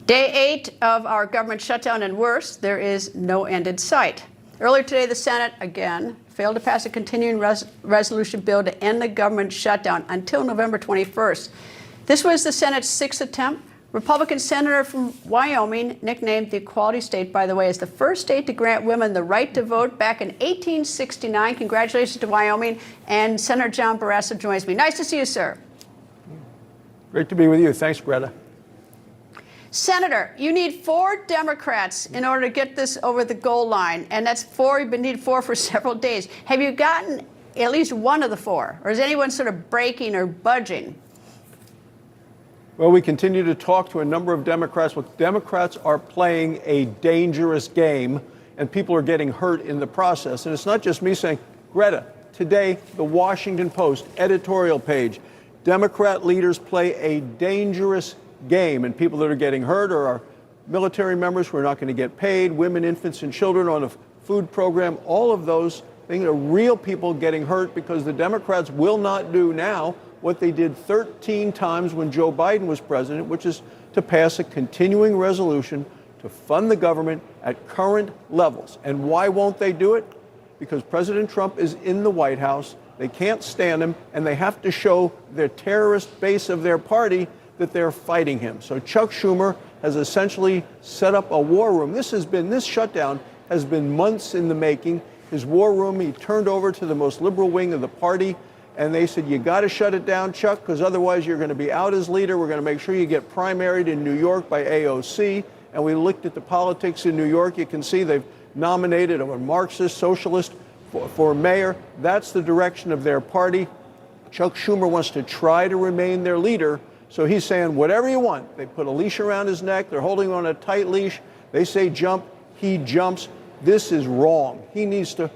Day 8 of our government shutdown, and worse, there is no end in sight. Earlier today, the Senate, again, failed to pass a continuing resolution bill to end the government shutdown until November 21st. This was the Senate's sixth attempt. Republican Senator from Wyoming, nicknamed the Equality State, by the way, is the first state to grant women the right to vote back in 1869. Congratulations to Wyoming. And Senator John Barrasso joins me. Nice to see you, sir. Great to be with you. Thanks, Greta. Senator, you need 4 Democrats in order to get this over the goal line, and that's 4. You've been needing 4 for several days. Have you gotten at least one of the 4, or is anyone sort of breaking or budging? Well, we continue to talk to a number of Democrats. Look, Democrats are playing a dangerous game, and people are getting hurt in the process. And it's not just me saying, Greta, today, the Washington Post editorial page, Democrat leaders play a dangerous game, and people that are getting hurt are our military members who are not going to get paid, women, infants, and children on a food program. All of those things are real people getting hurt because the Democrats will not do now what they did 13 times when Joe Biden was president, which is to pass a continuing resolution to fund the government at current levels. And why won't they do it? Because President Trump is in the White House. They can't stand him, and they have to show their terrorist base of their party that they're fighting him. So Chuck Schumer has essentially set up a war room. This shutdown has been months in the making. His war room, he turned over to the most liberal wing of the party, and they said, you got to shut it down, Chuck, because otherwise you're going to be out as leader. We're going to make sure you get primaried in New York by AOC. And we looked at the politics in New York. You can see they've nominated a Marxist socialist for mayor. That's the direction of their party. Chuck Schumer wants to try to remain their leader. So he's saying, whatever you want. They put a leash around his neck. They're holding him on a tight leash. They say jump. He jumps. This is wrong. He needs to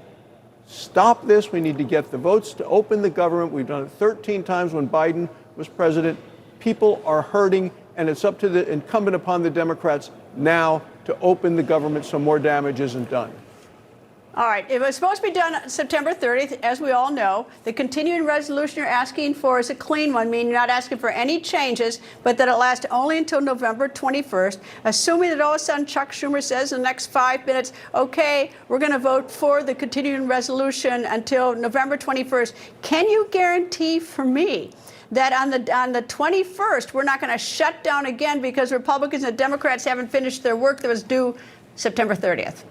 stop this. We need to get the votes to open the government. We've done it 13 times when Biden was president. People are hurting, and it's up to the incumbent upon the Democrats now to open the government so more damage isn't done. All right. It was supposed to be done September 30th, as we all know. The continuing resolution you're asking for is a clean one, meaning you're not asking for any changes, but that it lasts only until November 21st, assuming that all of a sudden Chuck Schumer says in the next 5 minutes, okay, we're going to vote for the continuing resolution until November 21st. Can you guarantee for me that on the 21st, we're not going to shut down again because Republicans and Democrats haven't finished their work that was due September 30th?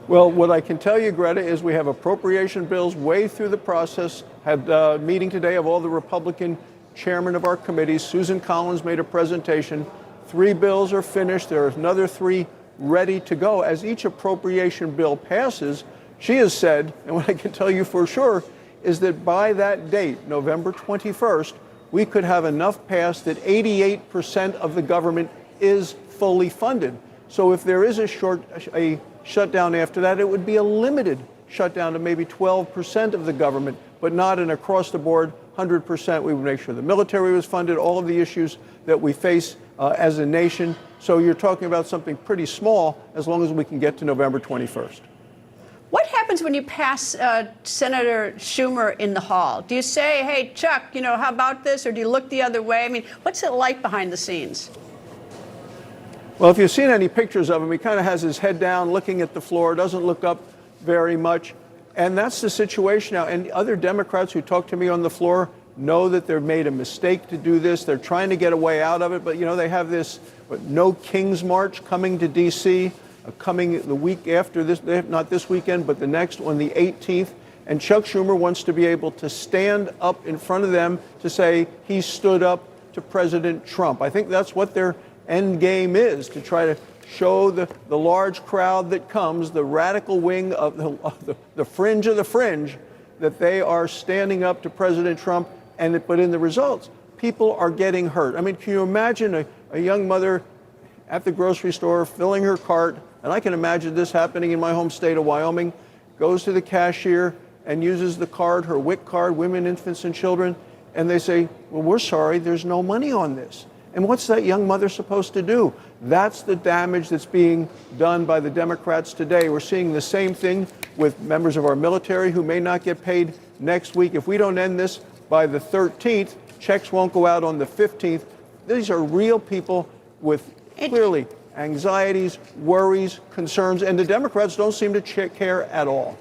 Well, what I can tell you, Greta, is we have appropriation bills way through the process. Had a meeting today of all the Republican chairmen of our committees. Susan Collins made a presentation. 3 bills are finished. There are another 3 ready to go. As each appropriation bill passes, she has said, and what I can tell you for sure, is that by that date, November 21st, we could have enough passed that 88% of the government is fully funded. So if there is a shutdown after that, it would be a limited shutdown to maybe 12% of the government, but not an across-the-board 100%. We would make sure the military was funded, all of the issues that we face as a nation. So you're talking about something pretty small as long as we can get to November 21st. What happens when you pass Senator Schumer in the hall? Do you say, hey, Chuck, how about this? Or do you look the other way? I mean, what's it like behind the scenes? Well, if you've seen any pictures of him, he kind of has his head down, looking at the floor, doesn't look up very much. And that's the situation now. And other Democrats who talk to me on the floor know that they've made a mistake to do this. They're trying to get a way out of it. But, they have this No King's March coming to D.C., coming the week after this, not this weekend, but the next on the 18th. And Chuck Schumer wants to be able to stand up in front of them to say he stood up to President Trump. I think that's what their end game is, to try to show the large crowd that comes, the radical wing of the fringe of the fringe, that they are standing up to President Trump. But in the results, people are getting hurt. I mean, can you imagine a young mother at the grocery store filling her cart, and I can imagine this happening in my home state of Wyoming, goes to the cashier and uses the card, her WIC card, women, infants, and children, and they say, well, we're sorry, there's no money on this. And what's that young mother supposed to do? That's the damage that's being done by the Democrats today. We're seeing the same thing with members of our military who may not get paid next week. If we don't end this by the 13th, checks won't go out on the 15th. These are real people with clearly anxieties, worries, concerns, and the Democrats don't seem to care at all.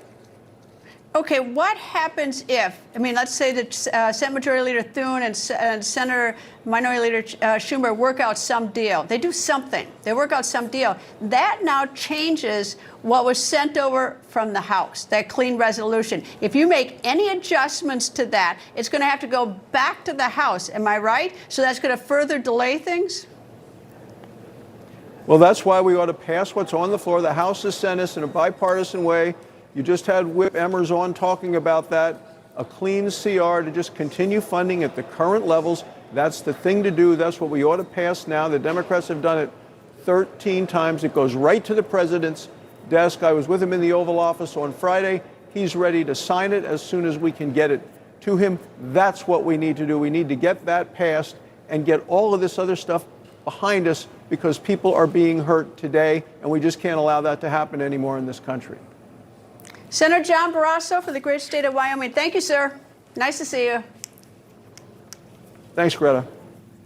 Okay, what happens if, I mean, let's say that Senate Majority Leader Thune and Senator Minority Leader Schumer work out some deal. They do something. They work out some deal. That now changes what was sent over from the House, that clean resolution. If you make any adjustments to that, it's going to have to go back to the House. Am I right? So that's going to further delay things? Well, that's why we ought to pass what's on the floor. The House has sent us in a bipartisan way. You just had Whip Emmers on talking about that, a clean CR to just continue funding at the current levels. That's the thing to do. That's what we ought to pass now. The Democrats have done it 13 times. It goes right to the president's desk. I was with him in the Oval Office on Friday. He's ready to sign it as soon as we can get it to him. That's what we need to do. We need to get that passed and get all of this other stuff behind us because people are being hurt today, and we just can't allow that to happen anymore in this country. Senator John Barrasso for the great state of Wyoming. Thank you, sir. Nice to see you. Thanks, Greta.